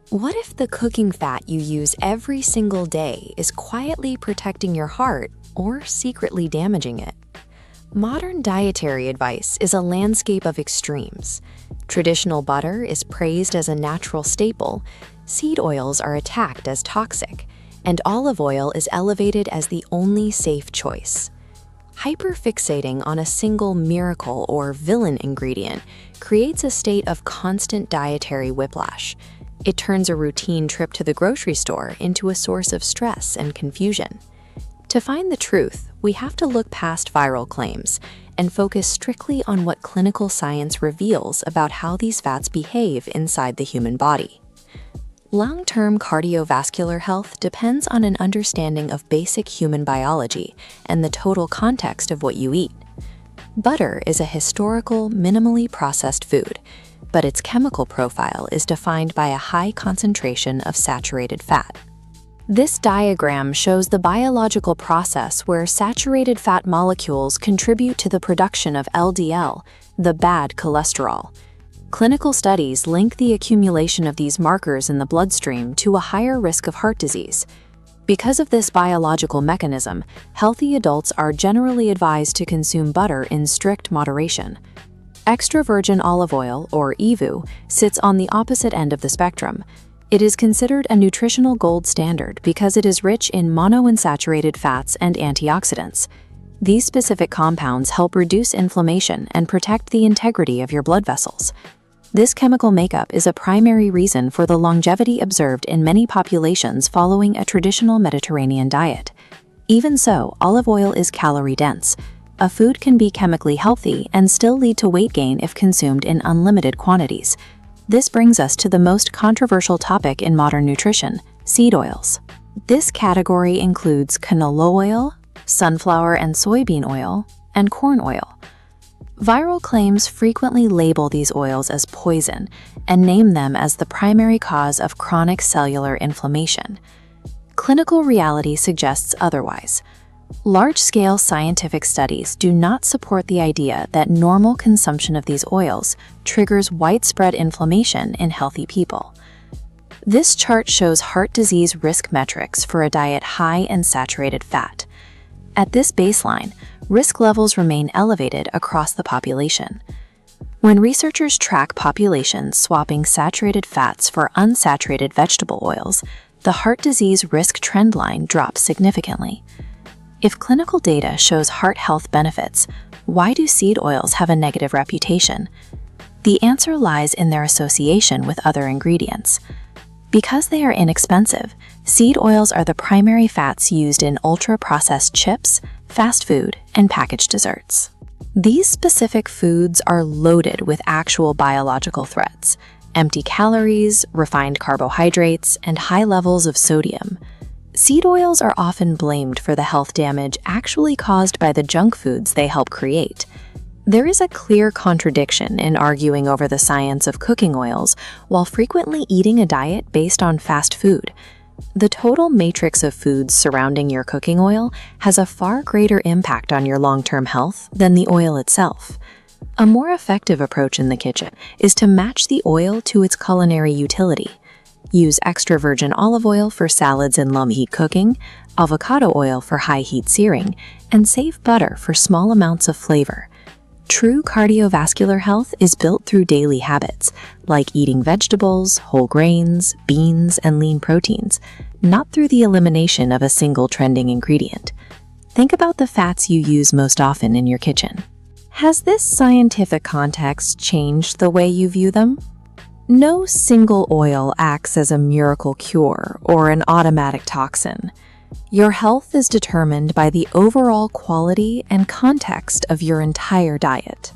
What if the cooking fat you use every single day is quietly protecting your heart or secretly damaging it? Modern dietary advice is a landscape of extremes. Traditional butter is praised as a natural staple, seed oils are attacked as toxic, and olive oil is elevated as the only safe choice. Hyperfixating on a single miracle or villain ingredient creates a state of constant dietary whiplash. It turns a routine trip to the grocery store into a source of stress and confusion. To find the truth, we have to look past viral claims and focus strictly on what clinical science reveals about how these fats behave inside the human body. Long-term cardiovascular health depends on an understanding of basic human biology and the total context of what you eat. Butter is a historical, minimally processed food, but its chemical profile is defined by a high concentration of saturated fat. This diagram shows the biological process where saturated fat molecules contribute to the production of LDL, the bad cholesterol. Clinical studies link the accumulation of these markers in the bloodstream to a higher risk of heart disease. Because of this biological mechanism, healthy adults are generally advised to consume butter in strict moderation. Extra virgin olive oil, or EVU, sits on the opposite end of the spectrum. It is considered a nutritional gold standard because it is rich in monounsaturated fats and antioxidants. These specific compounds help reduce inflammation and protect the integrity of your blood vessels. This chemical makeup is a primary reason for the longevity observed in many populations following a traditional Mediterranean diet. Even so, olive oil is calorie-dense. A food can be chemically healthy and still lead to weight gain if consumed in unlimited quantities. This brings us to the most controversial topic in modern nutrition: seed oils. This category includes canola oil, sunflower and soybean oil, and corn oil. Viral claims frequently label these oils as poison and name them as the primary cause of chronic cellular inflammation. Clinical reality suggests otherwise. Large-scale scientific studies do not support the idea that normal consumption of these oils triggers widespread inflammation in healthy people. This chart shows heart disease risk metrics for a diet high in saturated fat. At this baseline, risk levels remain elevated across the population. When researchers track populations swapping saturated fats for unsaturated vegetable oils, the heart disease risk trend line drops significantly. If clinical data shows heart health benefits, why do seed oils have a negative reputation? The answer lies in their association with other ingredients. Because they are inexpensive, seed oils are the primary fats used in ultra-processed chips, fast food, and packaged desserts. These specific foods are loaded with actual biological threats: empty calories, refined carbohydrates, and high levels of sodium. Seed oils are often blamed for the health damage actually caused by the junk foods they help create. There is a clear contradiction in arguing over the science of cooking oils while frequently eating a diet based on fast food. The total matrix of foods surrounding your cooking oil has a far greater impact on your long-term health than the oil itself. A more effective approach in the kitchen is to match the oil to its culinary utility. Use extra virgin olive oil for salads and low-heat cooking, avocado oil for high-heat searing, and save butter for small amounts of flavor. True cardiovascular health is built through daily habits, like eating vegetables, whole grains, beans, and lean proteins, not through the elimination of a single trending ingredient. Think about the fats you use most often in your kitchen. Has this scientific context changed the way you view them? No single oil acts as a miracle cure or an automatic toxin. Your health is determined by the overall quality and context of your entire diet.